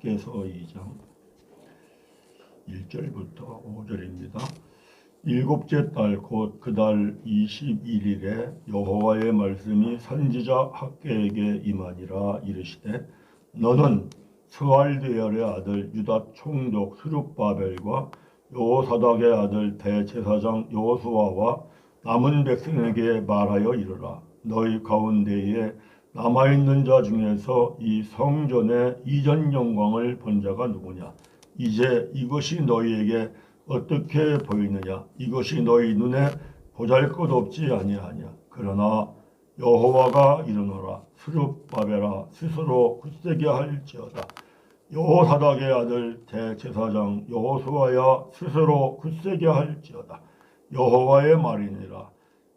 학개서 2장 1절부터 5절입니다. 일곱째 달 곧 그 달 21일에 여호와의 말씀이 선지자 학개에게 임하니라. 이르시되 너는 스알디엘의 아들 유다 총독 스룹바벨과 여호사닥의 아들 대제사장 여호수아와 남은 백성에게 말하여 이르라. 너희 가운데에 남아있는 자 중에서 이 성전의 이전 영광을 본 자가 누구냐? 이제 이것이 너희에게 어떻게 보이느냐? 이것이 너희 눈에 보잘것없지 아니하냐? 그러나 여호와가 이르노라. 스룹바벨아 스스로 굳세게 할지어다. 여호사닥의 아들 대제사장 여호수아야 스스로 굳세게 할지어다. 여호와의 말이니라.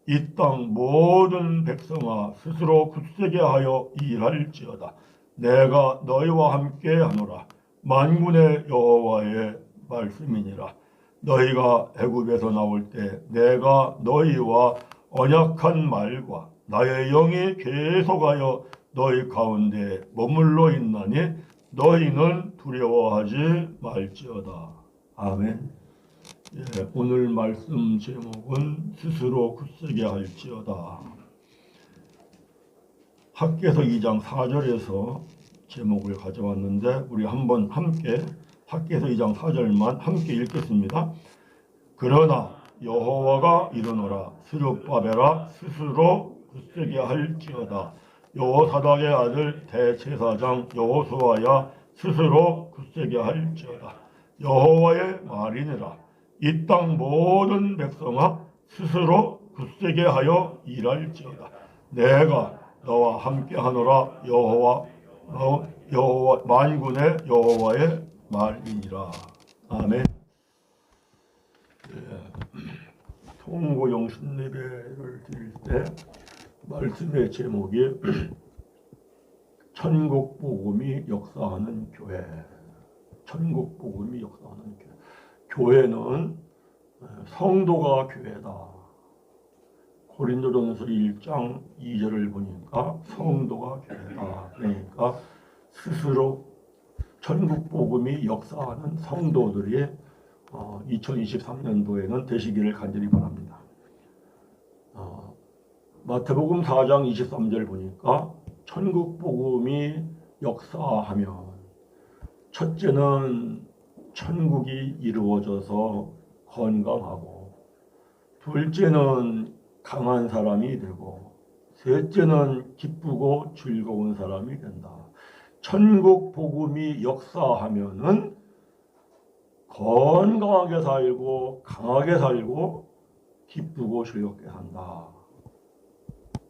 이 땅 모든 백성아 스스로 굳세게 하여 일할지어다. 내가 너희와 함께 하노라. 만군의 여호와의 말씀이니라. 너희가 애굽에서 나올 때 내가 너희와 언약한 말과 나의 영이 계속하여 너희 가운데 머물러 있나니 너희는 두려워하지 말지어다. 아멘. 오늘 말씀 제목은 스스로 굳세게 할지어다. 학개서 2장 4절에서 제목을 가져왔는데 우리 한번 함께 학개서 2장 4절만 함께 읽겠습니다. 그러나 여호와가 이르노라. 스룹바벨아 스스로 굳세게 할지어다. 여호사닥의 아들 대제사장 여호수아야 스스로 굳세게 할지어다. 여호와의 말이니라. 이 땅 모든 백성아 스스로 굳세게 하여 일할지어다. 내가 너와 함께 하노라. 여호와 만군의 여호와의 말이니라. 아멘. 통고 영신 예배를 드릴 때 말씀의 제목이 천국 복음이 역사하는 교회. 천국 복음이 역사하는 교회. 교회는 성도가 교회다. 고린도전서 1장 2절을 보니까 성도가 교회다. 그러니까 스스로 천국 복음이 역사하는 성도들이 2023년도에는 되시기를 간절히 바랍니다. 마태복음 4장 23절 보니까 천국 복음이 역사하면 첫째는 천국이 이루어져서 건강하고, 둘째는 강한 사람이 되고, 셋째는 기쁘고 즐거운 사람이 된다. 천국 복음이 역사하면은 건강하게 살고 강하게 살고 기쁘고 즐겁게 산다.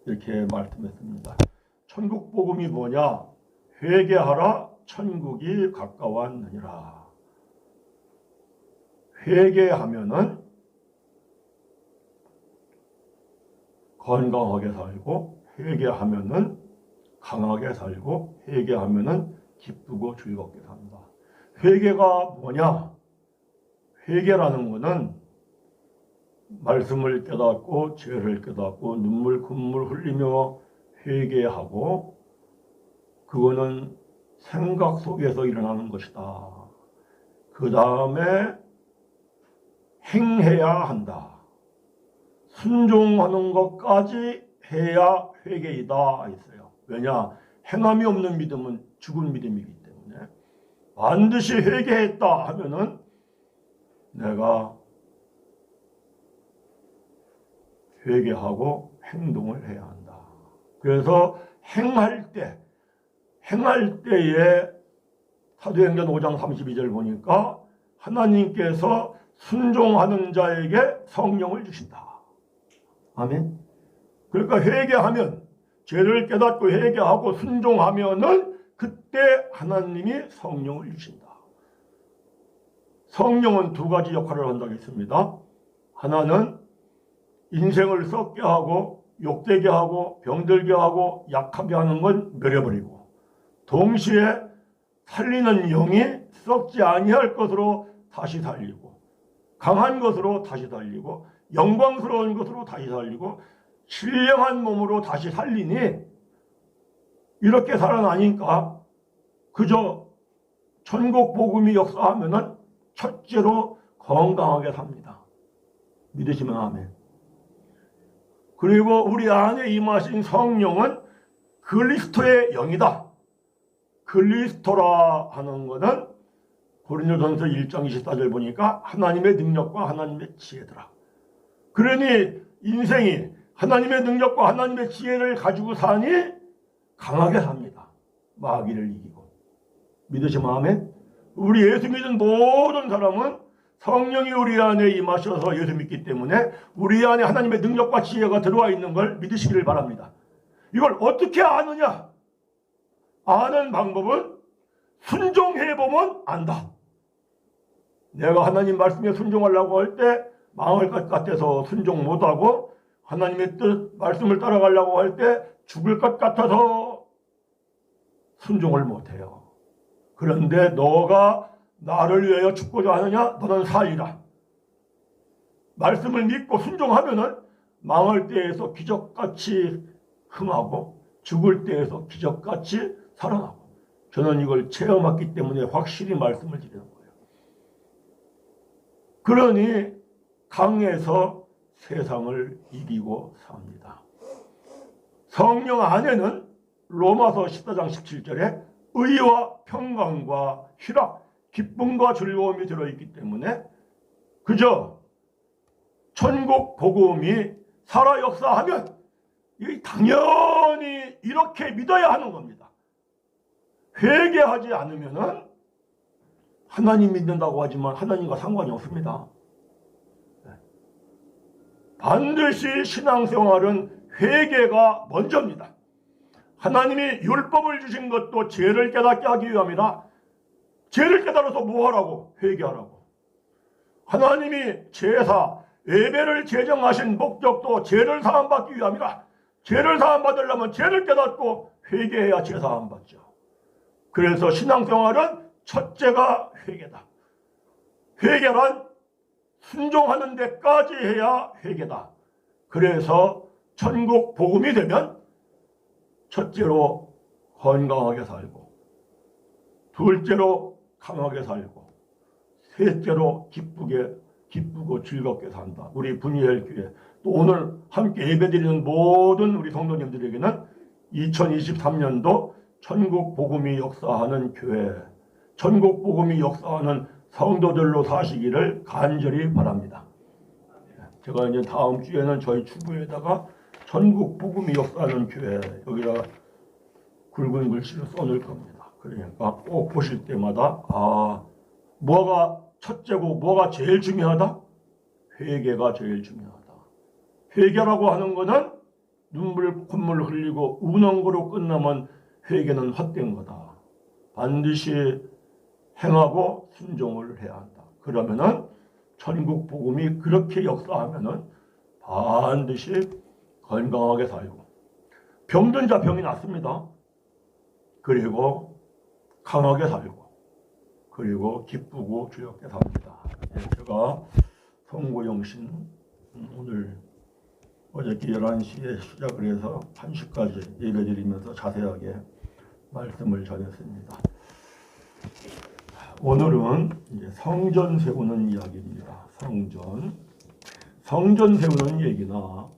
이렇게 말씀했습니다. 천국 복음이 뭐냐? 회개하라 천국이 가까웠느니라. 회개하면은 건강하게 살고, 회개하면은 강하게 살고, 회개하면은 기쁘고 즐겁게 산다. 회개가 뭐냐? 회개라는 것은 말씀을 깨닫고 죄를 깨닫고 눈물 콧물 흘리며 회개하고, 그거는 생각 속에서 일어나는 것이다. 그 다음에 행해야 한다. 순종하는 것까지 해야 회개이다 했어요. 왜냐? 행함이 없는 믿음은 죽은 믿음이기 때문에 반드시 회개했다 하면은 내가 회개하고 행동을 해야 한다. 그래서 행할 때에 사도행전 5장 32절 보니까 하나님께서 순종하는 자에게 성령을 주신다. 아멘. 그러니까 회개하면, 죄를 깨닫고 회개하고 순종하면은 그때 하나님이 성령을 주신다. 성령은 두 가지 역할을 한다고 했습니다. 하나는 인생을 썩게 하고 욕되게 하고 병들게 하고 약하게 하는 건 멸해버리고, 동시에 살리는 영이 썩지 아니할 것으로 다시 살리고, 강한 것으로 다시 살리고, 영광스러운 것으로 다시 살리고, 신령한 몸으로 다시 살리니, 이렇게 살아나니까 그저 천국 복음이 역사하면은 첫째로 건강하게 삽니다. 믿으시면 아멘. 그리고 우리 안에 임하신 성령은 그리스도의 영이다. 그리스도라 하는 것은 고린도전서 1장 24절 보니까 하나님의 능력과 하나님의 지혜더라. 그러니 인생이 하나님의 능력과 하나님의 지혜를 가지고 사니 강하게 삽니다. 마귀를 이기고. 믿으시면 아멘. 우리 예수 믿은 모든 사람은 성령이 우리 안에 임하셔서 예수 믿기 때문에 우리 안에 하나님의 능력과 지혜가 들어와 있는 걸 믿으시기를 바랍니다. 이걸 어떻게 아느냐? 아는 방법은 순종해보면 안다. 내가 하나님 말씀에 순종하려고 할 때 망할 것 같아서 순종 못하고 하나님의 뜻 말씀을 따라가려고 할 때 죽을 것 같아서 순종을 못해요. 그런데 너가 나를 위하여 죽고자 하느냐? 너는 살리라. 말씀을 믿고 순종하면은 망할 때에서 기적같이 흥하고 죽을 때에서 기적같이 살아나고. 저는 이걸 체험했기 때문에 확실히 말씀을 드리는 거예요. 그러니 강에서 세상을 이기고 삽니다. 성령 안에는 로마서 14장 17절에 의와 평강과 희락, 기쁨과 즐거움이 들어있기 때문에 그저 천국 복음이 살아 역사하면 당연히 이렇게 믿어야 하는 겁니다. 회개하지 않으면은 하나님 믿는다고 하지만 하나님과 상관이 없습니다. 반드시 신앙생활은 회개가 먼저입니다. 하나님이 율법을 주신 것도 죄를 깨닫게 하기 위함이라 죄를 깨달아서 뭐하라고? 회개하라고. 하나님이 제사, 예배를 제정하신 목적도 죄를 사함받기 위함이라 죄를 사함받으려면 죄를 깨닫고 회개해야 죄 사함받죠. 그래서 신앙생활은 첫째가 회개다. 회개란 순종하는 데까지 해야 회개다. 그래서 천국 복음이 되면 첫째로 건강하게 살고 둘째로 강하게 살고 셋째로 기쁘고 즐겁게 산다. 우리 분이엘 교회 또 오늘 함께 예배드리는 모든 우리 성도님들에게는 2023년도 천국 복음이 역사하는 교회, 천국 복음이 역사하는 성도들로 사시기를 간절히 바랍니다. 제가 이제 다음 주에는 저희 주부에다가 천국 복음이 역사하는 교회 여기다가 굵은 글씨로 써놓을 겁니다. 그러니까 꼭 보실 때마다 뭐가 첫째고 뭐가 제일 중요하다? 회개가 제일 중요하다. 회개라고 하는 것은 콧물 흘리고 우는 거로 끝나면 회개는 헛된 거다. 반드시 행하고 순종을 해야 한다. 그러면은 천국 복음이 그렇게 역사하면은 반드시 건강하게 살고 병든 자 병이 낫습니다. 그리고 강하게 살고 그리고 기쁘고 즐겁게 삽니다. 제가 성고영신 오늘 어저께 11시에 시작을 해서 1시까지 예배드리면서 자세하게 말씀을 전했습니다. 오늘은 이제 성전 세우는 이야기입니다. 성전 세우는 얘기나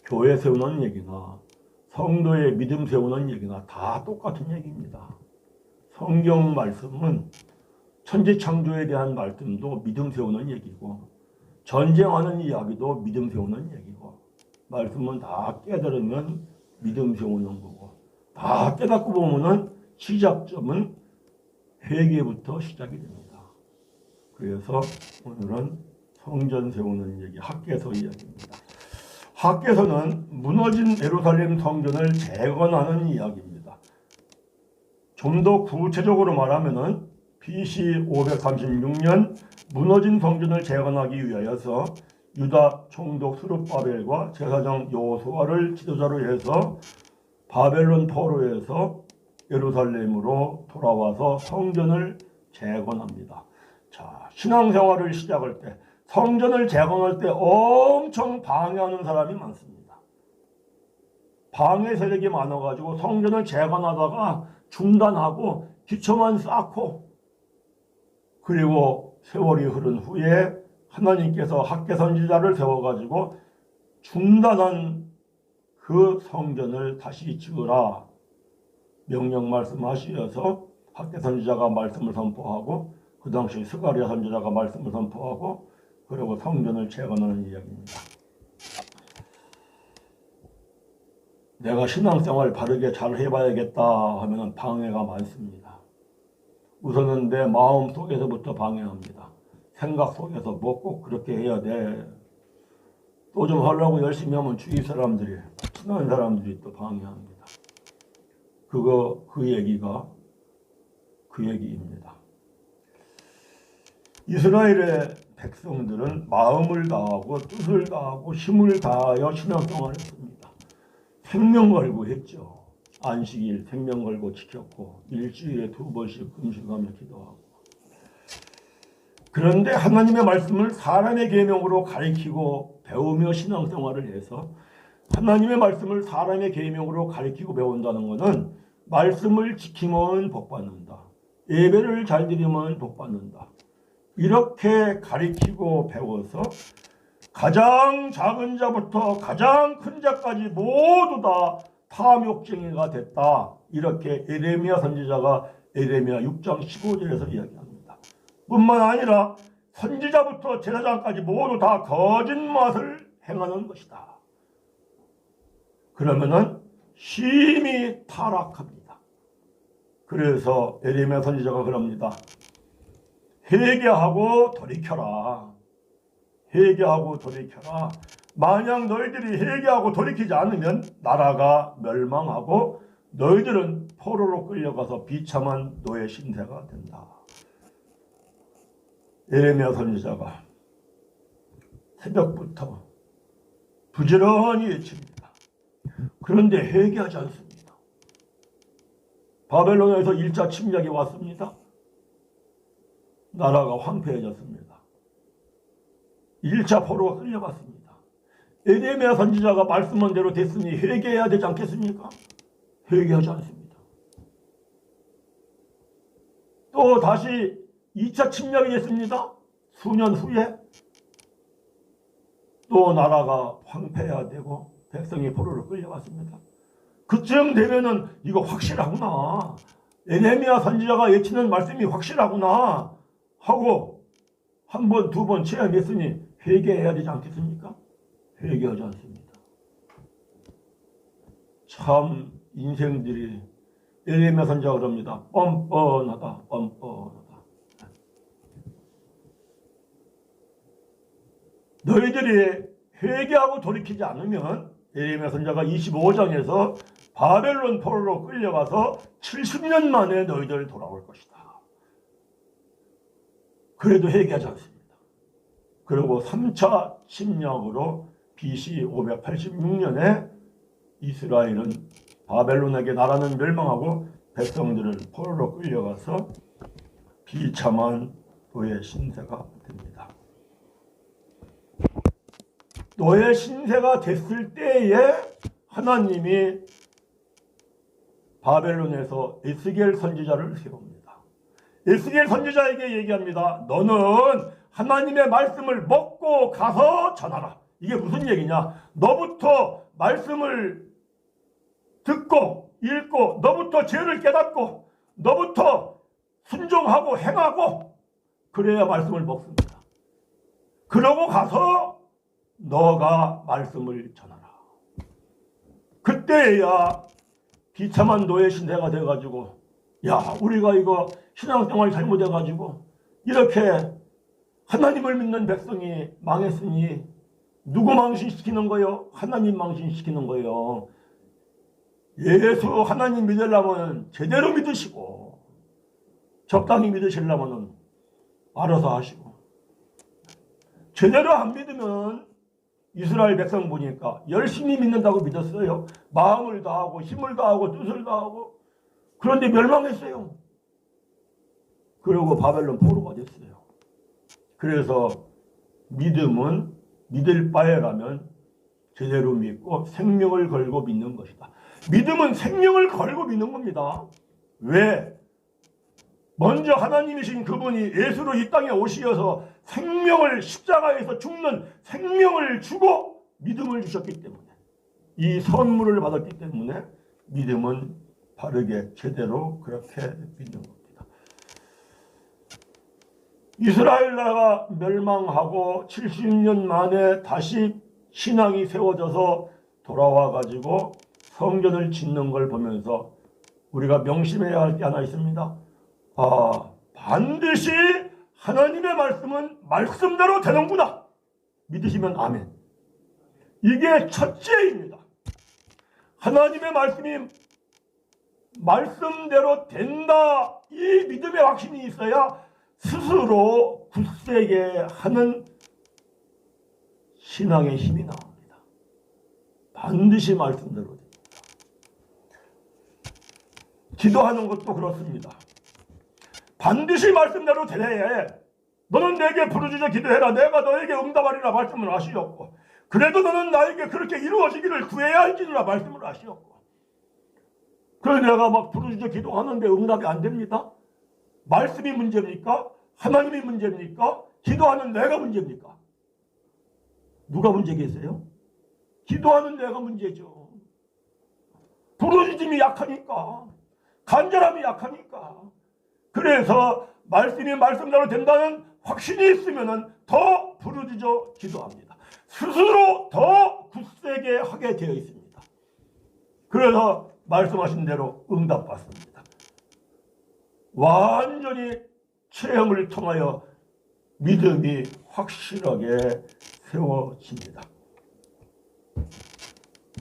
교회 세우는 얘기나 성도의 믿음 세우는 얘기나 다 똑같은 얘기입니다. 성경 말씀은 천지창조에 대한 말씀도 믿음 세우는 얘기고 전쟁하는 이야기도 믿음 세우는 얘기고 말씀은 다 깨달으면 믿음 세우는 거고 다 깨닫고 보면은 시작점은 회개부터 시작이 됩니다. 그래서 오늘은 성전 세우는 얘기, 학개서 이야기입니다. 학개서는 무너진 예루살렘 성전을 재건하는 이야기입니다. 좀 더 구체적으로 말하면은 BC 536년 무너진 성전을 재건하기 위하여서 유다 총독 스룹바벨과 제사장 여호수아를 지도자로 해서 바벨론 포로에서 예루살렘으로 돌아와서 성전을 재건합니다. 자, 신앙생활을 시작할 때 성전을 재건할 때 엄청 방해하는 사람이 많습니다. 방해 세력이 많아가지고 성전을 재건하다가 중단하고 기초만 쌓고 그리고 세월이 흐른 후에 하나님께서 학개 선지자를 세워가지고 중단한 그 성전을 다시 지으라 명령 말씀하시어서 학개 선지자가 말씀을 선포하고 그 당시 스가랴 선지자가 말씀을 선포하고 그리고 성전을 재건하는 이야기입니다. 내가 신앙생활 바르게 잘 해봐야겠다 하면 방해가 많습니다. 우선은 내 마음 속에서부터 방해합니다. 생각 속에서 뭐 꼭 그렇게 해야 돼. 또 좀 하려고 열심히 하면 주위 사람들이, 친한 사람들이 또 방해합니다. 그 얘기입니다. 이스라엘의 백성들은 마음을 다하고 뜻을 다하고 힘을 다하여 신앙생활을 했습니다. 생명 걸고 했죠. 안식일 생명 걸고 지켰고 일주일에 2번씩 금식하며 기도하고. 그런데 하나님의 말씀을 사람의 계명으로 가르치고 배우며 신앙생활을 해서 하나님의 말씀을 사람의 계명으로 가르치고 배운다는 것은 말씀을 지키면 복받는다. 예배를 잘 드리면 복받는다. 이렇게 가르치고 배워서 가장 작은 자부터 가장 큰 자까지 모두 다 탐욕쟁이가 됐다. 이렇게 에레미야 선지자가 에레미야 6장 15절에서 이야기합니다. 뿐만 아니라 선지자부터 제사장까지 모두 다 거짓말을 행하는 것이다. 그러면은 심히 타락합니다. 그래서 에레미야 선지자가 그럽니다. 회개하고 돌이켜라. 회개하고 돌이켜라. 만약 너희들이 회개하고 돌이키지 않으면 나라가 멸망하고 너희들은 포로로 끌려가서 비참한 노예 신세가 된다. 에레미야 선지자가 새벽부터 부지런히 외칩니다. 그런데 회개하지 않습니다. 바벨론에서 1차 침략이 왔습니다. 나라가 황폐해졌습니다. 1차 포로가 끌려갔습니다. 에레미야 선지자가 말씀한 대로 됐으니 회개해야 되지 않겠습니까? 회개하지 않습니다. 또 다시 2차 침략이 됐습니다. 수년 후에 또 나라가 황폐화되고 백성이 포로로 끌려갔습니다. 그쯤 되면은 이거 확실하구나. 에레미야 선지자가 예치는 말씀이 확실하구나 하고 한 번, 두 번 체험했으니 회개해야 되지 않겠습니까? 회개하지 않습니다. 참 인생들이 에레미야 선지자가 그럽니다. 뻔뻔하다. 너희들이 회개하고 돌이키지 않으면 에레미야 선지자가 25장에서 바벨론 포로로 끌려가서 70년 만에 너희들 돌아올 것이다. 그래도 회개하지 않습니다. 그리고 3차 침략으로 BC 586년에 이스라엘은 바벨론에게 나라는 멸망하고 백성들은 포로로 끌려가서 비참한 노예 신세가 됩니다. 노예 신세가 됐을 때에 하나님이 바벨론에서 에스겔 선지자를 세웁니다. 에스겔 선지자에게 얘기합니다. 너는 하나님의 말씀을 먹고 가서 전하라. 이게 무슨 얘기냐? 너부터 말씀을 듣고 읽고 너부터 죄를 깨닫고 너부터 순종하고 행하고 그래야 말씀을 먹습니다. 그러고 가서 너가 말씀을 전하라. 그때야 비참한 노예 신세가 돼가지고 야 우리가 이거 신앙생활 잘못해가지고 이렇게 하나님을 믿는 백성이 망했으니 누구 망신시키는 거요? 하나님 망신시키는 거요. 예수 하나님 믿으려면 제대로 믿으시고 적당히 믿으시려면 알아서 하시고 제대로 안 믿으면 이스라엘 백성 보니까 열심히 믿는다고 믿었어요. 마음을 다하고 힘을 다하고 뜻을 다하고 그런데 멸망했어요. 그리고 바벨론 포로가 됐어요. 그래서 믿음은 믿을 바에라면 제대로 믿고 생명을 걸고 믿는 것이다. 믿음은 생명을 걸고 믿는 겁니다. 왜? 먼저 하나님이신 그분이 예수로 이 땅에 오시어서 생명을 십자가에서 죽는 생명을 주고 믿음을 주셨기 때문에 이 선물을 받았기 때문에 믿음은 바르게 제대로 그렇게 믿는 겁니다. 이스라엘 나라가 멸망하고 70년 만에 다시 신앙이 세워져서 돌아와 가지고 성전을 짓는 걸 보면서 우리가 명심해야 할 게 하나 있습니다. 반드시 하나님의 말씀은 말씀대로 되는구나. 믿으시면 아멘. 이게 첫째입니다. 하나님의 말씀이 말씀대로 된다. 이 믿음의 확신이 있어야 스스로 굳세게 하는 신앙의 힘이 나옵니다. 반드시 말씀대로 됩니다. 기도하는 것도 그렇습니다. 반드시 말씀대로 되네. 너는 내게 부르짖어 기도해라. 내가 너에게 응답하리라 말씀을 하시었고, 그래도 너는 나에게 그렇게 이루어지기를 구해야 할지니라 말씀을 하시었고, 그래서 내가 막 부르짖어 기도하는데 응답이 안 됩니다. 말씀이 문제입니까? 하나님이 문제입니까? 기도하는 내가 문제입니까? 누가 문제 계세요? 기도하는 내가 문제죠. 부르짖음이 약하니까, 간절함이 약하니까. 그래서 말씀이 말씀대로 된다는 확신이 있으면 더 부르짖어 기도합니다. 스스로 더 굳세게 하게 되어 있습니다. 그래서 말씀하신 대로 응답받습니다. 완전히 체험을 통하여 믿음이 확실하게 세워집니다.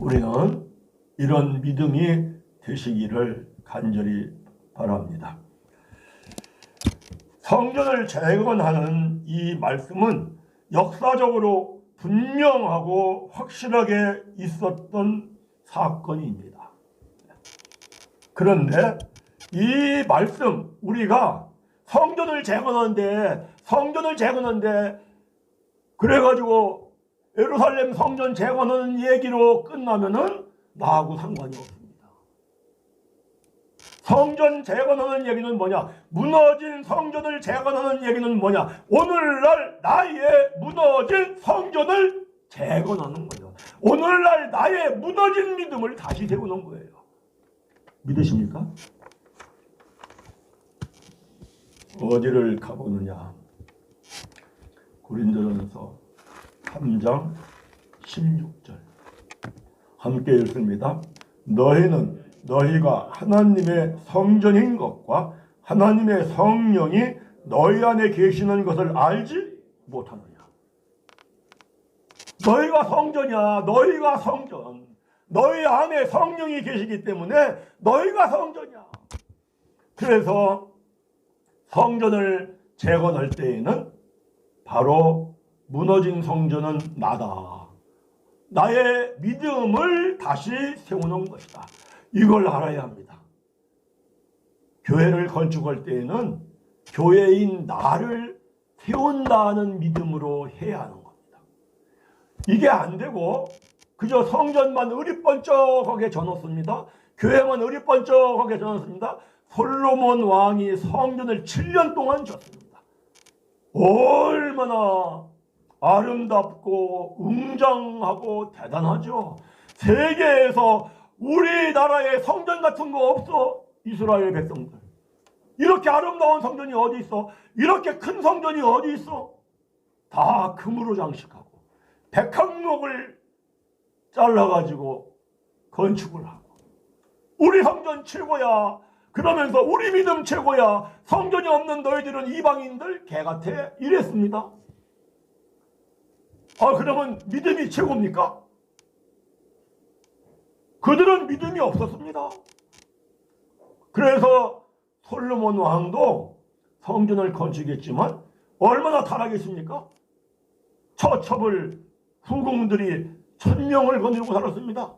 우리는 이런 믿음이 되시기를 간절히 바랍니다. 성전을 재건하는 이 말씀은 역사적으로 분명하고 확실하게 있었던 사건입니다. 그런데 이 말씀, 우리가 성전을 재건하는데 그래가지고 예루살렘 성전 재건하는 얘기로 끝나면은 나하고 상관이 없습니다. 성전 재건하는 얘기는 뭐냐? 무너진 성전을 재건하는 얘기는 뭐냐? 오늘날 나의 무너진 성전을 재건하는 거예요. 오늘날 나의 무너진 믿음을 다시 세우는 거예요. 믿으십니까? 어디를 가보느냐? 고린도전서 3장 16절 함께 읽습니다. 너희가 하나님의 성전인 것과 하나님의 성령이 너희 안에 계시는 것을 알지 못하느냐. 너희가 성전이야. 너희가 성전. 너희 안에 성령이 계시기 때문에 너희가 성전이야. 그래서 성전을 재건할 때에는 바로 무너진 성전은 나다. 나의 믿음을 다시 세우는 것이다. 이걸 알아야 합니다. 교회를 건축할 때에는 교회인 나를 세운다는 믿음으로 해야 하는 겁니다. 이게 안 되고 그저 성전만 으리번쩍하게 져놓습니다. 교회만 으리번쩍하게 져놓습니다. 솔로몬 왕이 성전을 7년 동안 졌습니다. 얼마나 아름답고 웅장하고 대단하죠. 세계에서 우리나라에 성전 같은 거 없어. 이스라엘 백성들. 이렇게 아름다운 성전이 어디 있어? 이렇게 큰 성전이 어디 있어? 다 금으로 장식하고 백항목을 잘라가지고 건축을 하고 우리 성전 최고야. 그러면서 우리 믿음 최고야. 성전이 없는 너희들은 이방인들 개같아. 이랬습니다. 그러면 믿음이 최고입니까? 그들은 믿음이 없었습니다. 그래서 솔로몬 왕도 성전을 건축했지만 얼마나 타락했습니까? 처첩을 후궁들이 1000명을 거느리고 살았습니다.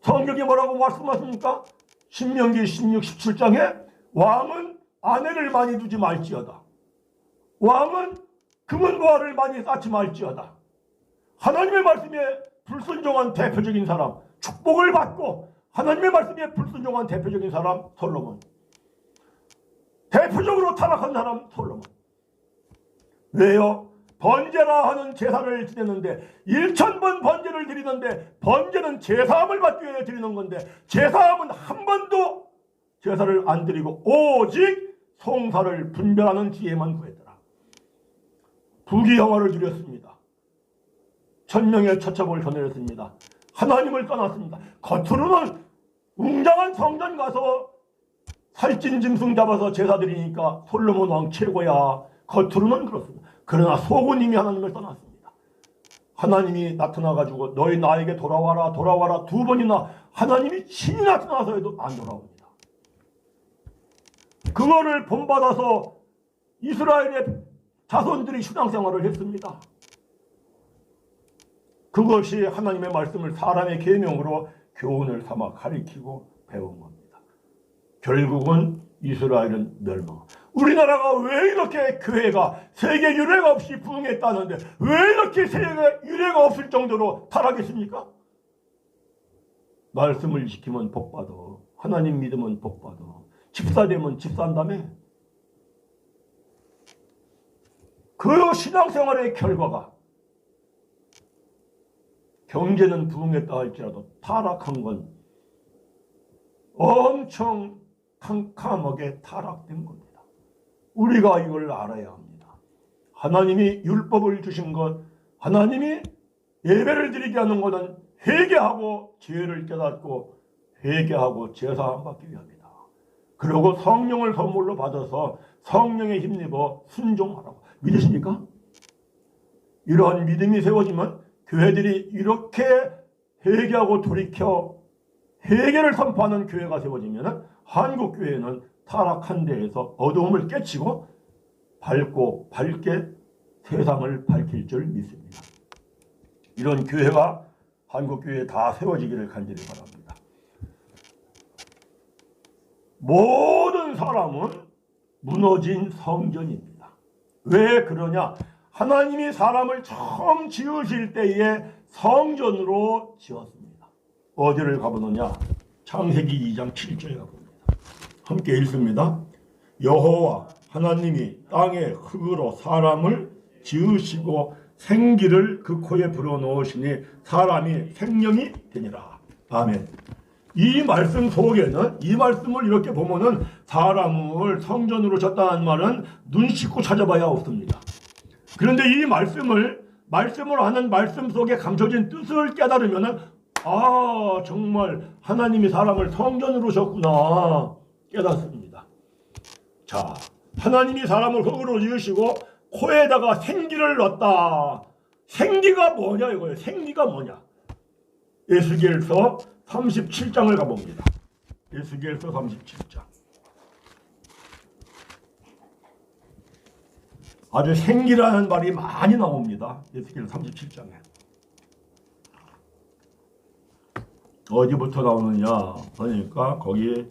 성경이 뭐라고 말씀하십니까? 신명기 16, 17장에 왕은 아내를 많이 두지 말지어다. 왕은 금은보화를 많이 쌓지 말지어다. 하나님의 말씀에 불순종한 대표적인 사람, 축복을 받고 하나님의 말씀에 불순종한 대표적인 사람 솔로몬. 대표적으로 타락한 사람 솔로몬. 왜요? 번제라 하는 제사를 지냈는데 1000번 번제를 드리는데, 번제는 제사함을 받기 위해 드리는 건데 제사함은 한 번도 제사를 안 드리고 오직 송사를 분별하는 지혜만 구했더라. 부귀영화를 누렸습니다. 천명의 처첩을 거느렸습니다. 하나님을 떠났습니다. 겉으로는 웅장한 성전 가서 살찐 짐승 잡아서 제사 드리니까 솔로몬 왕 최고야. 겉으로는 그렇습니다. 그러나 속은 이미 하나님을 떠났습니다. 하나님이 나타나가지고 너희 나에게 돌아와라 돌아와라 2번이나 하나님이 친히 나타나서 해도 안 돌아옵니다. 그거를 본받아서 이스라엘의 자손들이 신앙생활을 했습니다. 그것이 하나님의 말씀을 사람의 계명으로 교훈을 삼아 가리키고 배운 겁니다. 결국은 이스라엘은 멸망. 우리나라가 왜 이렇게 교회가 세계 유례가 없이 부흥했다는데 왜 이렇게 세계 유례가 없을 정도로 타락했습니까? 말씀을 지키면 복받아. 하나님 믿으면 복받아. 집사되면 집사한다며. 그 신앙생활의 결과가 경제는 부흥했다 할지라도 타락한 건 엄청 캄캄하게 타락된 겁니다. 우리가 이걸 알아야 합니다. 하나님이 율법을 주신 것, 하나님이 예배를 드리게 하는 것은 회개하고 죄를 깨닫고 회개하고 제사함 받기 위함이다. 그리고 성령을 선물로 받아서 성령에 힘입어 순종하라고. 믿으십니까? 이러한 믿음이 세워지면 교회들이 이렇게 회개하고 돌이켜 회개를 선포하는 교회가 세워지면 한국 교회는 타락한 데에서 어두움을 깨치고 밝고 밝게 세상을 밝힐 줄 믿습니다. 이런 교회가 한국 교회에 다 세워지기를 간절히 바랍니다. 모든 사람은 무너진 성전입니다. 왜 그러냐? 하나님이 사람을 처음 지으실 때에 성전으로 지었습니다. 어디를 가보느냐? 창세기 2장 7절에 가봅니다. 함께 읽습니다. 여호와 하나님이 땅에 흙으로 사람을 지으시고 생기를 그 코에 불어넣으시니 사람이 생명이 되니라. 아멘. 이 말씀 속에는, 이 말씀을 이렇게 보면은 사람을 성전으로 졌다는 말은 눈 씻고 찾아봐야 없습니다. 그런데 이 말씀을 하는 말씀 속에 감춰진 뜻을 깨달으면은 정말 하나님이 사람을 성전으로 졌구나 깨닫습니다. 자, 하나님이 사람을 흙으로 지으시고 코에다가 생기를 넣었다. 생기가 뭐냐 이거예요. 생기가 뭐냐? 에스겔서 37장을 가봅니다. 에스겔서 37장. 아주 생기라는 말이 많이 나옵니다. 에스겔 37장에. 어디부터 나오느냐 그러니까 거기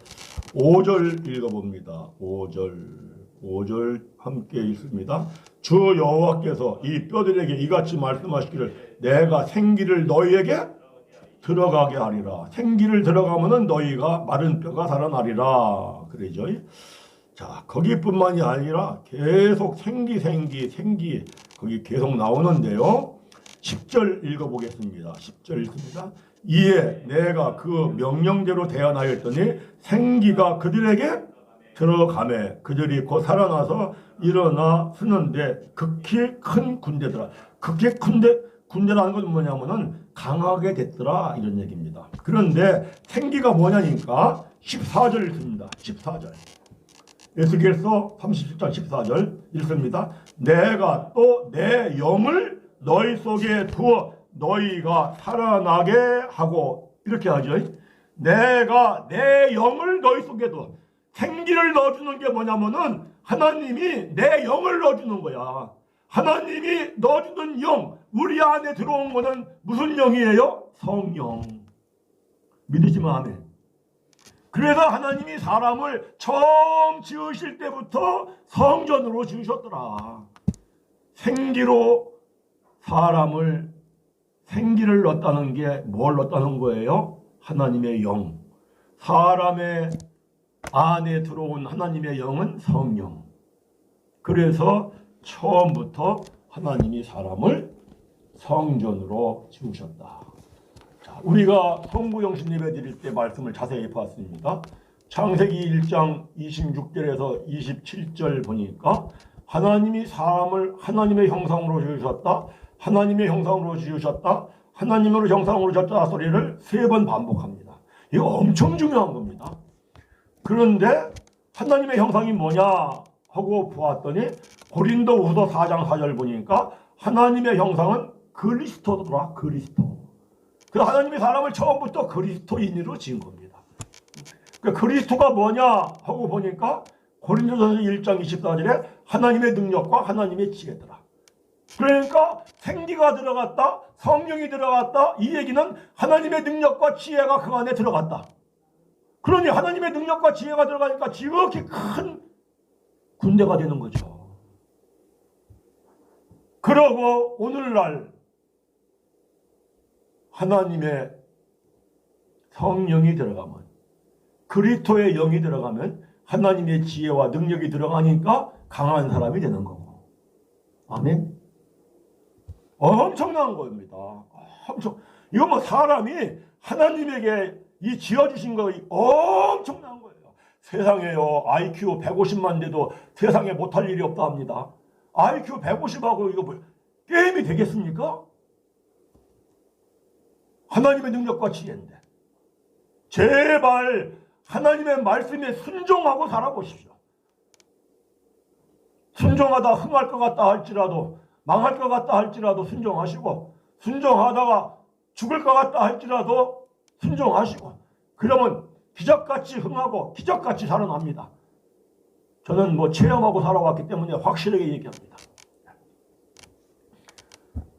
5절 읽어봅니다. 5절 함께 읽습니다. 주 여호와께서 이 뼈들에게 이같이 말씀하시기를 내가 생기를 너희에게 들어가게 하리라. 생기를 들어가면은 너희가 마른 뼈가 살아나리라. 그러죠. 자, 거기뿐만이 아니라 계속 생기 거기 계속 나오는데요. 10절 읽어보겠습니다. 10절 읽습니다. 이에 내가 그 명령대로 대언하였더니 생기가 그들에게 들어가매 그들이 곧 살아나서 일어나 쓰는데 극히 큰 군대더라. 극히 군대라는 건 뭐냐면은 강하게 됐더라 이런 얘기입니다. 그런데 생기가 뭐냐니까 14절 읽습니다. 14절. 에스겔서 37장 14절 읽습니다. 내가 또 내 영을 너희 속에 두어 너희가 살아나게 하고 이렇게 하죠. 내가 내 영을 너희 속에 두어 생기를 넣어주는 게 뭐냐면은 하나님이 내 영을 넣어주는 거야. 하나님이 넣어주는 영, 우리 안에 들어온 거는 무슨 영이에요? 성령. 믿으시면 아멘. 그래서 하나님이 사람을 처음 지으실 때부터 성전으로 지으셨더라. 생기로 사람을 생기를 넣었다는 게 뭘 넣었다는 거예요? 하나님의 영. 사람의 안에 들어온 하나님의 영은 성령. 그래서 처음부터 하나님이 사람을 성전으로 지으셨다. 자, 우리가 성부영신 예배 드릴 때 말씀을 자세히 봤습니다. 창세기 1장 26절에서 27절 보니까 하나님이 사람을 하나님의 형상으로 지으셨다. 하나님의 형상으로 지으셨다. 하나님으로 형상으로 지었다 소리를 3번 반복합니다. 이거 엄청 중요한 겁니다. 그런데 하나님의 형상이 뭐냐 하고 보았더니 고린도후서 4장 4절 보니까 하나님의 형상은 그리스도더라. 그리스도. 그 하나님이 사람을 처음부터 그리스도인으로 지은 겁니다. 그 그리스도가 뭐냐 하고 보니까 고린도전서 1장 24절에 하나님의 능력과 하나님의 지혜더라. 그러니까 생기가 들어갔다, 성령이 들어갔다. 이 얘기는 하나님의 능력과 지혜가 그 안에 들어갔다. 그러니 하나님의 능력과 지혜가 들어가니까 지극히 큰 군대가 되는 거죠. 그러고 오늘날 하나님의 성령이 들어가면, 그리스도의 영이 들어가면 하나님의 지혜와 능력이 들어가니까 강한 사람이 되는 거고. 아멘. 엄청난 겁니다. 이거 뭐 사람이 하나님에게 이 지어주신 거 엄청난 거예요. 세상에요, IQ 150만 돼도 세상에 못할 일이 없다 합니다. IQ 150하고 이거 뭐 게임이 되겠습니까? 하나님의 능력과 지혜인데 제발 하나님의 말씀에 순종하고 살아보십시오. 순종하다 흥할 것 같다 할지라도, 망할 것 같다 할지라도 순종하시고, 순종하다가 죽을 것 같다 할지라도 순종하시고, 그러면 기적같이 흥하고 기적같이 살아납니다. 저는 뭐 체험하고 살아왔기 때문에 확실하게 얘기합니다.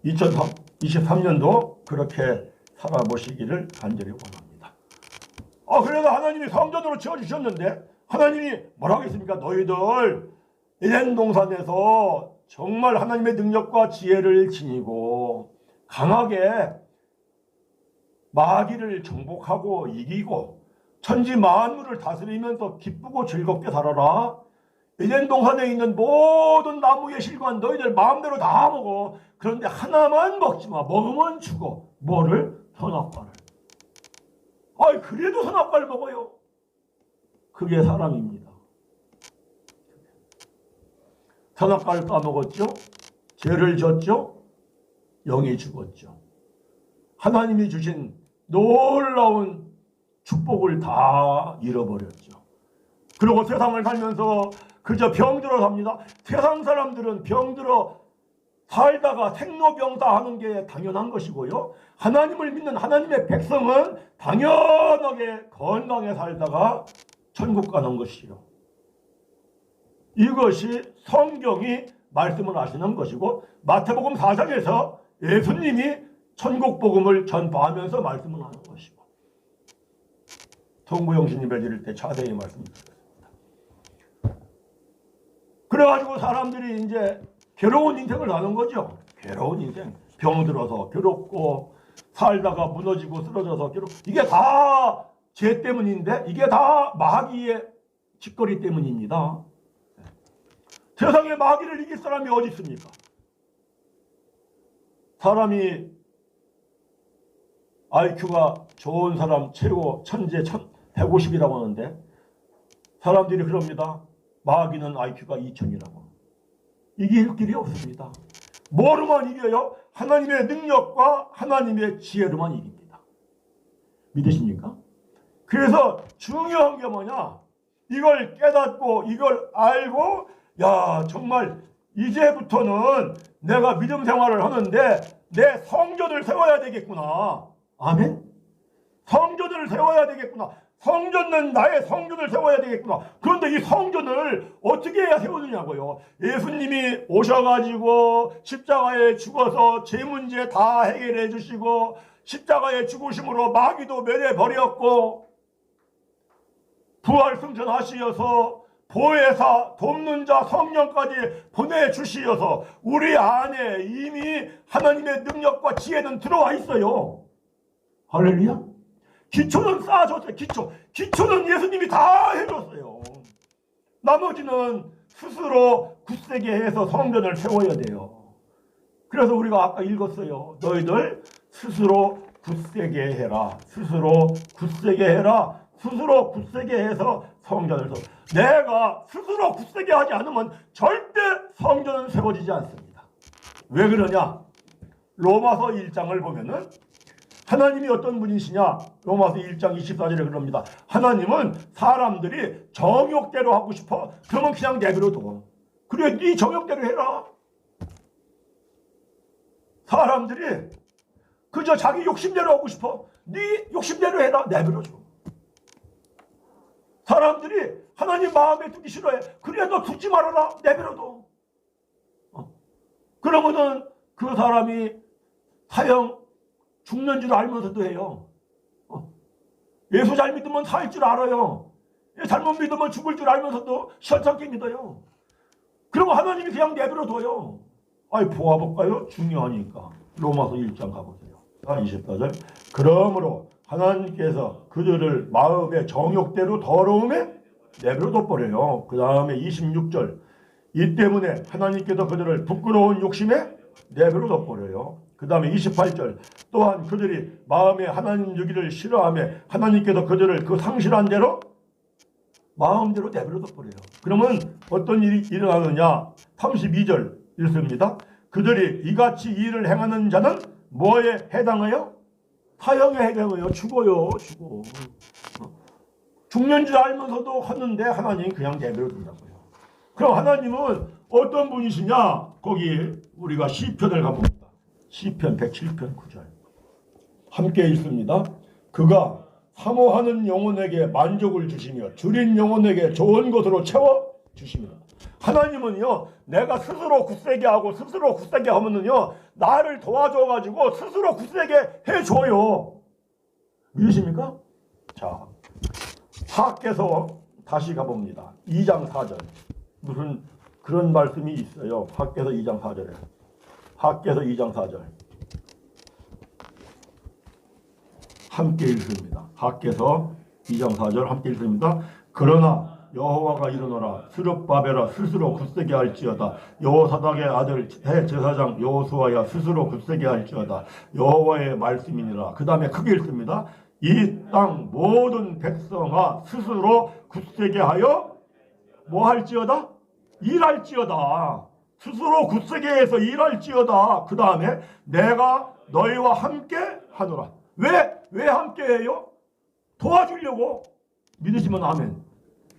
2023년도 그렇게 살아보시기를 간절히 원합니다. 그래서 하나님이 성전으로 지어주셨는데 하나님이 뭐라고 했습니까? 너희들 에덴 동산에서 정말 하나님의 능력과 지혜를 지니고 강하게 마귀를 정복하고 이기고 천지 만물을 다스리면서 기쁘고 즐겁게 살아라. 에덴 동산에 있는 모든 나무의 실과는 너희들 마음대로 다 먹어. 그런데 하나만 먹지 마. 먹으면 죽어. 뭐를? 선악과를. 그래도 선악과를 먹어요. 그게 사람입니다. 선악과를 까먹었죠. 죄를 졌죠. 영이 죽었죠. 하나님이 주신 놀라운 축복을 다 잃어버렸죠. 그리고 세상을 살면서 그저 병들어 삽니다. 세상 사람들은 병들어 살다가 생로병사 하는 게 당연한 것이고요. 하나님을 믿는 하나님의 백성은 당연하게 건강에 살다가 천국 가는 것이요. 이것이 성경이 말씀을 하시는 것이고, 마태복음 4장에서 예수님이 천국 복음을 전파하면서 말씀을 하는 것이고, 성부영신 예배 드릴 때 자세히 말씀드렸습니다. 그래가지고 사람들이 이제 괴로운 인생을 사는 거죠. 괴로운 인생. 병들어서 괴롭고, 살다가 무너지고 쓰러져서 괴롭고, 이게 다 죄 때문인데, 이게 다 마귀의 짓거리 때문입니다. 세상에 마귀를 이길 사람이 어디 있습니까? 사람이 IQ가 좋은 사람 최고 천재 150이라고 하는데 사람들이 그럽니다. 마귀는 IQ가 2000이라고. 이길 길이 없습니다. 뭐로만 이겨요? 하나님의 능력과 하나님의 지혜로만 이깁니다. 믿으십니까? 그래서 중요한 게 뭐냐? 이걸 깨닫고 이걸 알고, 야, 정말 이제부터는 내가 믿음 생활을 하는데 내 성전을 세워야 되겠구나. 아멘? 성전을 세워야 되겠구나. 성전은 나의 성전을 세워야 되겠구나. 그런데 이 성전을 어떻게 해야 세우느냐고요. 예수님이 오셔가지고 십자가에 죽어서 제 문제 다 해결해 주시고 십자가에 죽으심으로 마귀도 멸해버렸고 부활 승천하시어서 보혜사, 돕는 자, 성령까지 보내주시어서 우리 안에 이미 하나님의 능력과 지혜는 들어와 있어요. 할렐루야. 기초는 쌓아줬어요. 기초는 예수님이 다 해줬어요. 나머지는 스스로 굳세게 해서 성전을 세워야 돼요. 그래서 우리가 아까 읽었어요. 너희들 스스로 굳세게 해라. 스스로 굳세게 해라. 스스로 굳세게 해서 성전을 세워. 내가 스스로 굳세게 하지 않으면 절대 성전은 세워지지 않습니다. 왜 그러냐? 로마서 1장을 보면은 하나님이 어떤 분이시냐? 로마서 1장 24절에 그럽니다. 하나님은 사람들이 정욕대로 하고 싶어. 그러면 그냥 내버려둬. 그래, 네 정욕대로 해라. 사람들이 그저 자기 욕심대로 하고 싶어. 네 욕심대로 해라. 내버려줘. 사람들이 하나님 마음에 두기 싫어해. 그래, 너 두지 말아라. 내버려둬. 그러면은 그 사람이 사형 죽는 줄 알면서도 해요. 예수 잘 믿으면 살 줄 알아요. 잘못 믿으면 죽을 줄 알면서도 시원찮게 믿어요. 그러면 하나님이 그냥 내버려둬요. 보아볼까요? 중요하니까. 로마서 1장 가보세요. 24절. 그러므로 하나님께서 그들을 마음의 정욕대로 더러움에 내버려둬 버려요. 그 다음에 26절. 이 때문에 하나님께서 그들을 부끄러운 욕심에 내버려둬 버려요. 그 다음에 28절. 또한 그들이 마음에 하나님 주기를 싫어하며 하나님께서 그들을 그 상실한 대로 마음대로 내버려둬 버려요. 그러면 어떤 일이 일어나느냐? 32절 읽습니다. 그들이 이같이 일을 행하는 자는 뭐에 해당해요? 사형에 해당해요. 죽어요. 죽어. 죽는 줄 알면서도 하는데 하나님 그냥 내버려둔다고요. 그럼 하나님은 어떤 분이시냐? 거기 우리가 시편을 가봅니다. 시편 107편 9절 함께 읽습니다. 그가 사모하는 영혼에게 만족을 주시며 줄인 영혼에게 좋은 것으로 채워주십니다. 하나님은요, 내가 스스로 굳세게 하고 스스로 굳세게 하면은요, 나를 도와줘가지고 스스로 굳세게 해줘요. 믿으십니까? 자, 학개서 다시 가봅니다. 2장 4절. 무슨 그런 말씀이 있어요. 학개서 2장 4절에. 학개서 2장 4절. 함께 읽습니다. 학개서 2장 4절 함께 읽습니다. 그러나 여호와가 이르노라 스룹바벨아 스스로 굳세게 할지어다 여호사닥의 아들 대제사장 여호수아야 스스로 굳세게 할지어다 여호와의 말씀이니라. 그 다음에 크게 읽습니다. 이 땅 모든 백성아 스스로 굳세게 하여 뭐 할지어다? 일할지어다. 스스로 굳세게 해서 일할지어다. 그 다음에 내가 너희와 함께 하노라. 왜 함께 해요? 도와주려고. 믿으시면 아멘.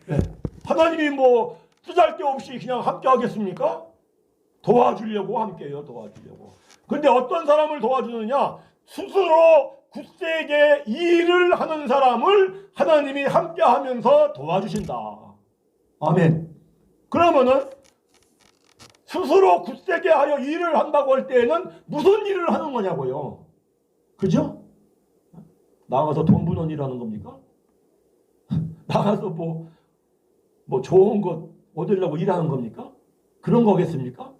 네. 하나님이 뭐 쓰잘데없이 그냥 함께 하겠습니까? 도와주려고 함께 해요. 도와주려고. 근데 어떤 사람을 도와주느냐? 스스로 굳세게 일을 하는 사람을 하나님이 함께 하면서 도와주신다. 아멘. 그러면은 스스로 굳세게 하여 일을 한다고 할 때에는 무슨 일을 하는 거냐고요. 그죠? 나가서 돈 버는 일 하는 겁니까? 나가서 뭐 좋은 것 얻으려고 일하는 겁니까? 그런 거겠습니까?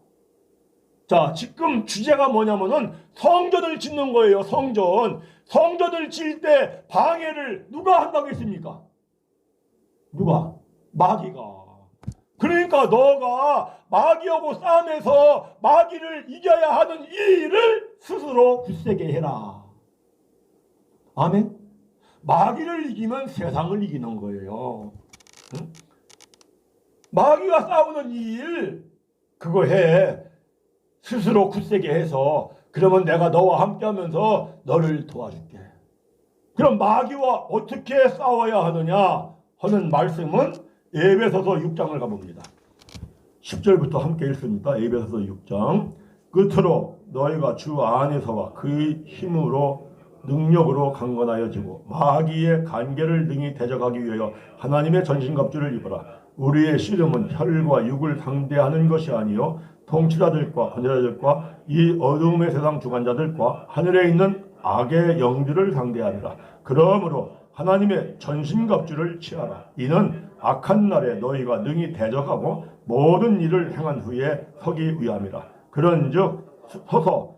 자, 지금 주제가 뭐냐면은 성전을 짓는 거예요. 성전을 지을 때 방해를 누가 한다고 했습니까? 누가? 마귀가. 그러니까 너가 마귀하고 싸움에서 마귀를 이겨야 하는 이 일을 스스로 굳세게 해라. 아멘. 마귀를 이기면 세상을 이기는 거예요. 응? 마귀가 싸우는 이 일 그거 해. 스스로 굳세게 해서 그러면 내가 너와 함께 하면서 너를 도와줄게. 그럼 마귀와 어떻게 싸워야 하느냐 하는 말씀은 에베소서 6장을 가봅니다. 10절부터 함께 읽습니다. 에베소서 6장. 끝으로 너희가 주 안에서와 그 힘으로 능력으로 강건하여지고 마귀의 간계를 능히 대적하기 위하여 하나님의 전신갑주를 입어라. 우리의 씨름은 혈과 육을 상대하는 것이 아니요 통치자들과 권세자들과 이 어둠의 세상 주관자들과 하늘에 있는 악의 영들을 상대하리라. 그러므로 하나님의 전신갑주를 취하라. 이는 악한 날에 너희가 능히 대적하고 모든 일을 행한 후에 서기 위함이라. 그런즉 서서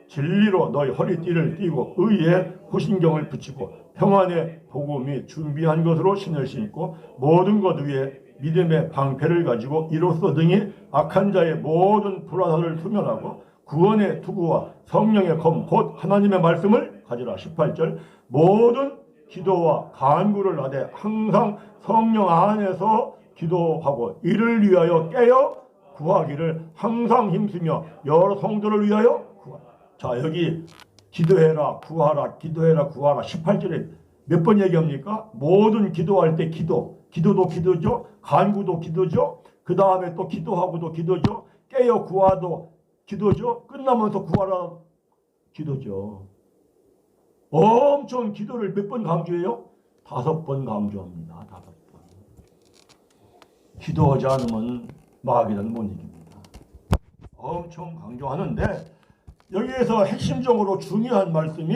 진리로 너희 허리띠를 띠고 의에 호신경을 붙이고 평안의 복음이 준비한 것으로 신을 신고 모든 것 위에 믿음의 방패를 가지고 이로써 등이 악한 자의 모든 불화살을 수면하고 구원의 투구와 성령의 검 곧 하나님의 말씀을 가지라. 18절 모든 기도와 간구를 하되 항상 성령 안에서 기도하고 이를 위하여 깨어 구하기를 항상 힘쓰며 여러 성도를 위하여 구하라. 자, 여기 기도해라 구하라 기도해라 구하라 18절에 몇 번 얘기합니까? 모든 기도할 때 기도도 기도죠. 간구도 기도죠. 그 다음에 또 기도하고도 기도죠. 깨어 구하도 기도죠. 끝나면서 구하라 기도죠. 엄청 기도를 몇 번 강조해요? 5번 강조합니다. 5번. 기도하지 않으면 마귀는 못 이깁니다. 엄청 강조하는데 여기에서 핵심적으로 중요한 말씀이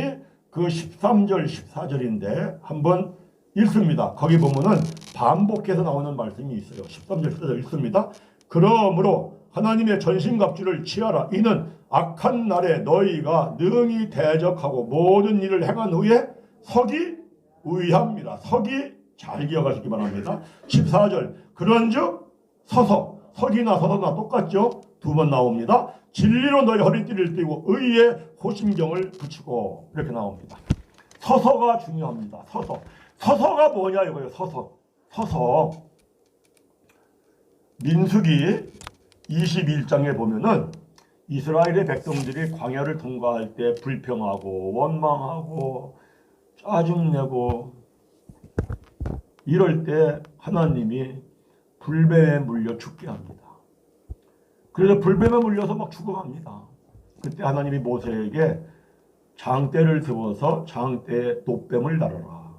그 13절 14절인데 한번 읽습니다. 거기 보면은 반복해서 나오는 말씀이 있어요. 13절 14절 읽습니다. 그러므로 하나님의 전신갑주를 취하라. 이는 악한 날에 너희가 능히 대적하고 모든 일을 행한 후에 서기 의함이라. 서기 잘 기억하시기 바랍니다. 14절 그런즉 서기나 서서나 똑같죠. 2번 나옵니다. 진리로 너희 허리띠를 띠고 의의 호심경을 붙이고 이렇게 나옵니다. 서서가 중요합니다. 서서가 뭐냐 이거예요. 서서 민수기 21장에 보면은 이스라엘의 백성들이 광야를 통과할 때 불평하고 원망하고 짜증내고 이럴 때 하나님이 불뱀에 물려 죽게 합니다. 그래서 불뱀에 물려서 막 죽어갑니다. 그때 하나님이 모세에게 장대를 세워서 장대에 놋뱀을 달아라.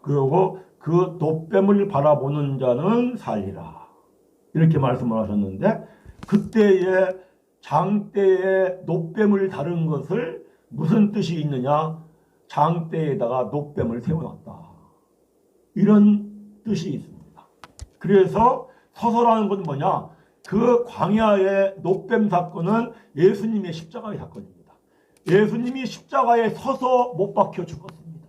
그리고 그 놋뱀을 바라보는 자는 살리라. 이렇게 말씀을 하셨는데 그때에 장대에 놋뱀을 다룬 것을 무슨 뜻이 있느냐? 장대에다가 놋뱀을 세워놨다. 이런 뜻이 있습니다. 그래서 서서라는 건 뭐냐? 그 광야의 놋뱀 사건은 예수님의 십자가의 사건입니다. 예수님이 십자가에 서서 못 박혀 죽었습니다.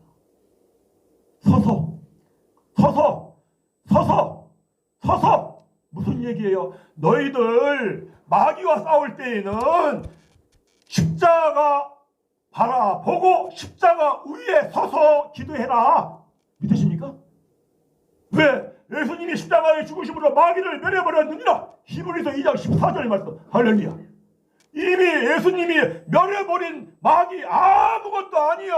서서 무슨 얘기예요? 너희들 마귀와 싸울 때에는 십자가 바라보고 십자가 위에 서서 기도해라. 믿으십니까? 왜? 예수님이 십자가에 죽으심으로 마귀를 멸해버렸느니라. 히브리서 2장 14절 말씀. 할렐루야. 이미 예수님이 멸해버린 마귀 아무것도 아니야.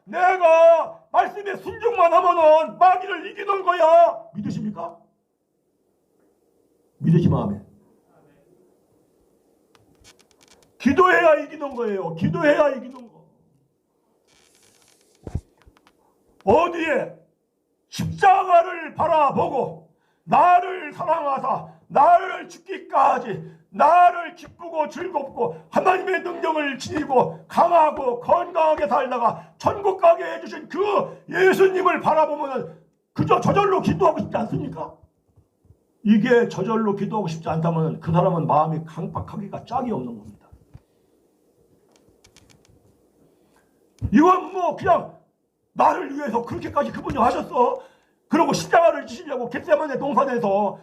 내가 말씀에 순종만 하면은 마귀를 이기는 거야. 믿으십니까? 믿으시면 아멘. 기도해야 이기는 거예요. 기도해야 이기는 거. 어디에? 십자가를 바라보고 나를 사랑하사 나를 죽기까지 나를 기쁘고 즐겁고 하나님의 능력을 지니고 강하고 건강하게 살다가 천국 가게 해주신 그 예수님을 바라보면 그저 저절로 기도하고 싶지 않습니까? 이게 저절로 기도하고 싶지 않다면 그 사람은 마음이 강박하기가 짝이 없는 겁니다. 이건 뭐 그냥 나를 위해서 그렇게까지 그분이 하셨어. 그리고 십자가를 지시려고 겟세마네 동산에서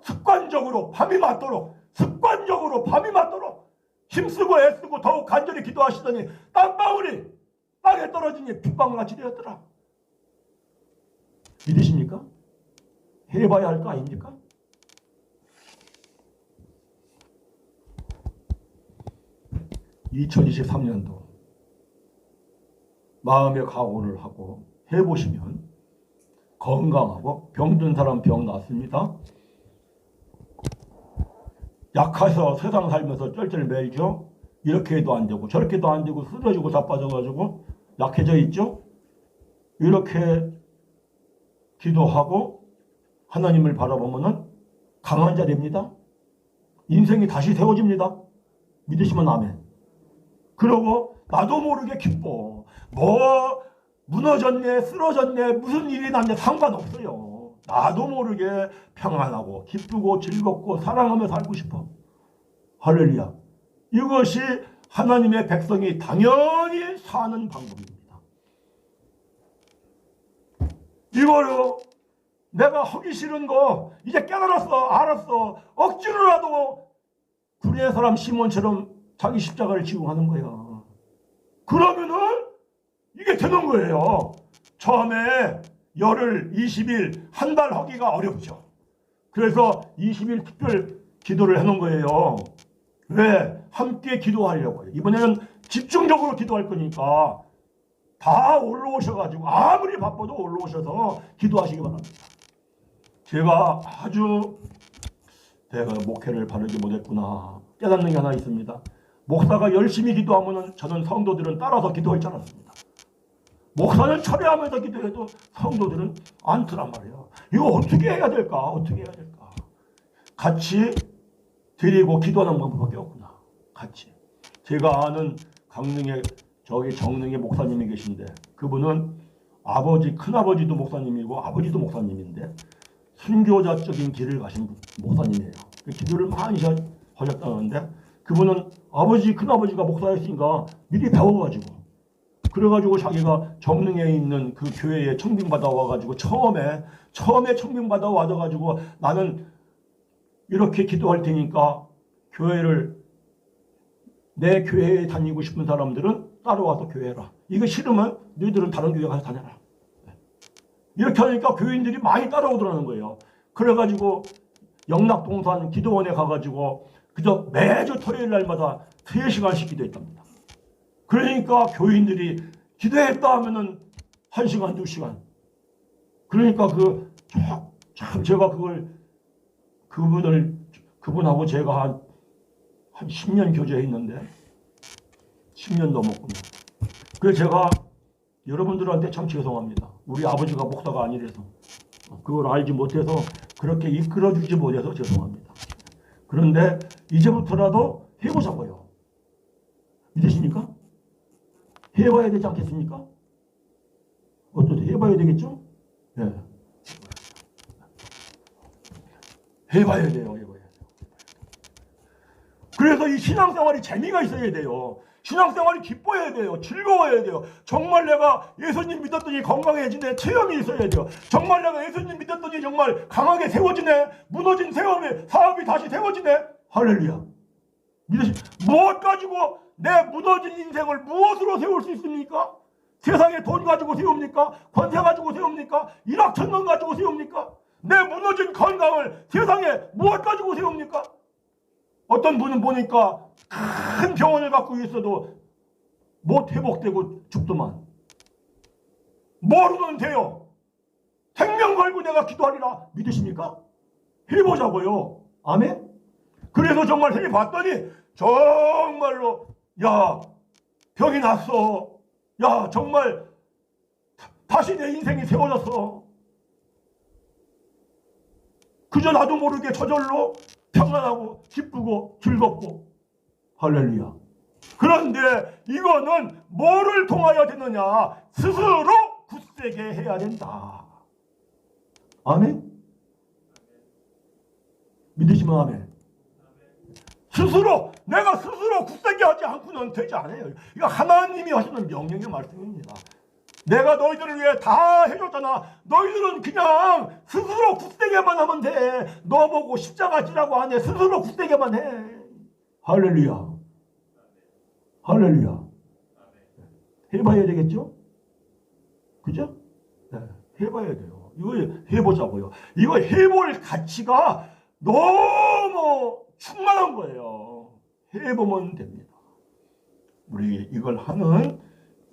습관적으로 밤이 맞도록 힘쓰고 애쓰고 더욱 간절히 기도하시더니 땀방울이 땅에 떨어지니 빗방울같이 되었더라. 믿으십니까? 해봐야 할 거 아닙니까? (2023년도) 마음의 각오를 하고 해보시면 건강하고 병든 사람 병 낫습니다. 약해서 세상 살면서 쩔쩔 매이죠. 이렇게 해도 안 되고 저렇게 해도 안 되고 쓰러지고 자빠져가지고 약해져 있죠. 이렇게 기도하고 하나님을 바라보면은 강한 자 됩니다. 인생이 다시 세워집니다. 믿으시면 아멘. 그러고 나도 모르게 기뻐. 뭐 무너졌네 쓰러졌네 무슨 일이 났네 상관없어요. 나도 모르게 평안하고 기쁘고 즐겁고 사랑하며 살고 싶어. 할렐루야. 이것이 하나님의 백성이 당연히 사는 방법입니다. 이거요. 내가 하기 싫은 거 이제 깨달았어. 알았어. 억지로라도 구리의 사람 시몬처럼 자기 십자가를 지고 가는 거야. 그러면은 이게 되는 거예요. 처음에 열흘, 20일, 한 달 하기가 어렵죠. 그래서 20일 특별 기도를 해놓은 거예요. 왜? 함께 기도하려고요. 이번에는 집중적으로 기도할 거니까 다 올라오셔가지고 아무리 바빠도 올라오셔서 기도하시기 바랍니다. 제가 아주 내가 목회를 바르지 못했구나 깨닫는 게 하나 있습니다. 목사가 열심히 기도하면 저는 성도들은 따라서 기도할 줄 알았습니다. 목사는 철회하면서 기도해도 성도들은 안 뜨란 말이에요. 이거 어떻게 해야 될까? 어떻게 해야 될까? 같이 드리고 기도하는 방법밖에 없구나. 같이. 제가 아는 강릉에 저기 정릉에 목사님이 계신데 그분은 아버지 큰아버지도 목사님이고 아버지도 목사님인데 순교자적인 길을 가신 목사님이에요. 기도를 많이 하셨다는데 그분은 아버지 큰아버지가 목사였으니까 미리 배워가지고 그래가지고 자기가 정릉에 있는 그 교회에 청빙받아 와가지고 처음에 청빙받아 와가지고 나는 이렇게 기도할 테니까 내 교회에 다니고 싶은 사람들은 따라와서 교회라. 이거 싫으면 너희들은 다른 교회 가서 다녀라. 이렇게 하니까 교인들이 많이 따라오더라는 거예요. 그래가지고 영락동산 기도원에 가가지고 그저 매주 토요일 날마다 3시간씩 기도했답니다. 그러니까 교인들이 기도했다 하면은 1시간, 2시간. 그러니까 참 제가 그분하고 제가 한 10년 교제했는데 10년 넘었군요. 그래서 제가 여러분들한테 참 죄송합니다. 우리 아버지가 목사가 아니라서 그걸 알지 못해서 그렇게 이끌어주지 못해서 죄송합니다. 그런데 이제부터라도 해보자고요. 믿으십니까? 해봐야 되지 않겠습니까? 어떻게 해봐야 되겠죠? 네. 해봐야 돼요. 그래서 이 신앙생활이 재미가 있어야 돼요. 신앙생활이 기뻐야 돼요. 즐거워야 돼요. 정말 내가 예수님 믿었더니 건강해지네. 체험이 있어야 돼요. 정말 내가 예수님 믿었더니 정말 강하게 세워지네. 무너진 사업이 다시 세워지네. 할렐루야. 무엇 가지고 내 무너진 인생을 무엇으로 세울 수 있습니까? 세상에 돈 가지고 세웁니까? 권세 가지고 세웁니까? 일확천금 가지고 세웁니까? 내 무너진 건강을 세상에 무엇 가지고 세웁니까? 어떤 분은 보니까 큰 병원을 갖고 있어도 못 회복되고 죽더만. 뭐로는 돼요? 생명 걸고 내가 기도하리라. 믿으십니까? 해보자고요. 아멘? 그래서 정말 해봤더니 정말로 야 병이 났어. 야 정말 다시 내 인생이 세워졌어. 그저 나도 모르게 저절로 평안하고 기쁘고 즐겁고. 할렐루야. 그런데 이거는 뭐를 통하여 되느냐? 스스로 굳세게 해야 된다. 아멘? 믿으시면 아멘. 내가 스스로 굳세게 하지 않고는 되지 않아요. 이거 하나님이 하시는 명령의 말씀입니다. 내가 너희들을 위해 다 해줬잖아. 너희들은 그냥 스스로 굳세게만 하면 돼. 너 보고 십자가 지라고 하네. 스스로 굳세게만 해. 할렐루야. 할렐루야. 해봐야 되겠죠? 그죠? 네, 해봐야 돼요. 이거 해보자고요. 이거 해볼 가치가 너무 충만한 거예요. 해보면 됩니다. 우리 이걸 하는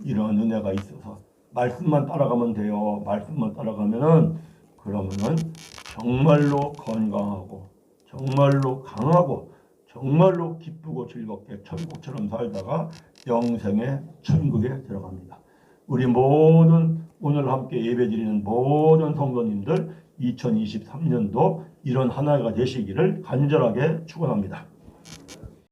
이런 은혜가 있어서 말씀만 따라가면 돼요. 말씀만 따라가면은 그러면은 정말로 건강하고 정말로 강하고 정말로 기쁘고 즐겁게 천국처럼 살다가 영생의 천국에 들어갑니다. 우리 모든 오늘 함께 예배드리는 모든 성도님들 2023년도 이런 하나가 되시기를 간절하게 축원합니다.